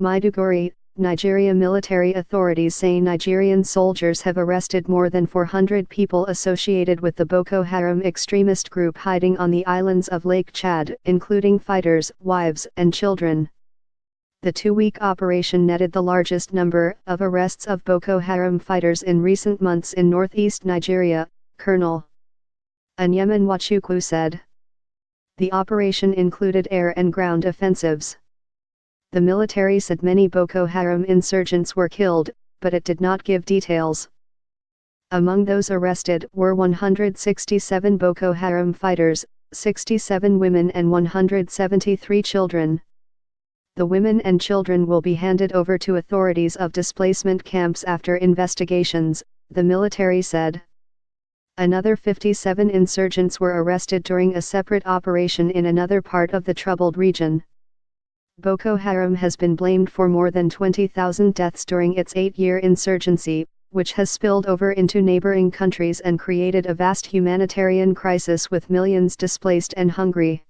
Maiduguri, Nigeria. Military authorities say Nigerian soldiers have arrested more than 400 people associated with the Boko Haram extremist group hiding on the islands of Lake Chad, including fighters, wives, and children. The two-week operation netted the largest number of arrests of Boko Haram fighters in recent months in northeast Nigeria, Colonel Anyeman Nwachukwu said. The operation included air and ground offensives. The military said many Boko Haram insurgents were killed, but it did not give details. Among those arrested were 167 Boko Haram fighters, 67 women and 173 children. The women and children will be handed over to authorities of displacement camps after investigations, the military said. Another 57 insurgents were arrested during a separate operation in another part of the troubled region. Boko Haram has been blamed for more than 20,000 deaths during its 8-year insurgency, which has spilled over into neighboring countries and created a vast humanitarian crisis with millions displaced and hungry.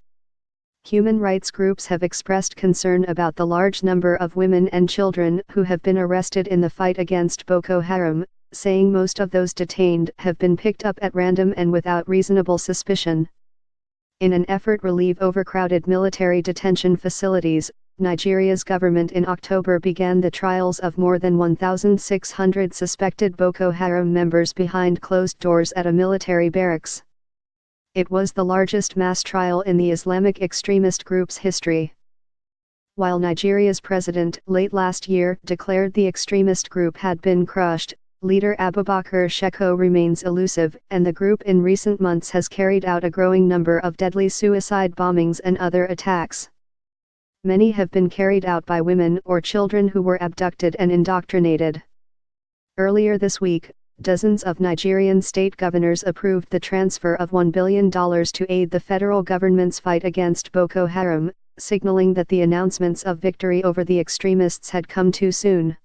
Human rights groups have expressed concern about the large number of women and children who have been arrested in the fight against Boko Haram, saying most of those detained have been picked up at random and without reasonable suspicion. In an effort to relieve overcrowded military detention facilities, Nigeria's government in October began the trials of more than 1,600 suspected Boko Haram members behind closed doors at a military barracks. It was the largest mass trial in the Islamic extremist group's history. While Nigeria's president late last year declared the extremist group had been crushed, leader Abubakar Shekau remains elusive, and the group in recent months has carried out a growing number of deadly suicide bombings and other attacks. Many have been carried out by women or children who were abducted and indoctrinated. Earlier this week, dozens of Nigerian state governors approved the transfer of $1 billion to aid the federal government's fight against Boko Haram, signaling that the announcements of victory over the extremists had come too soon.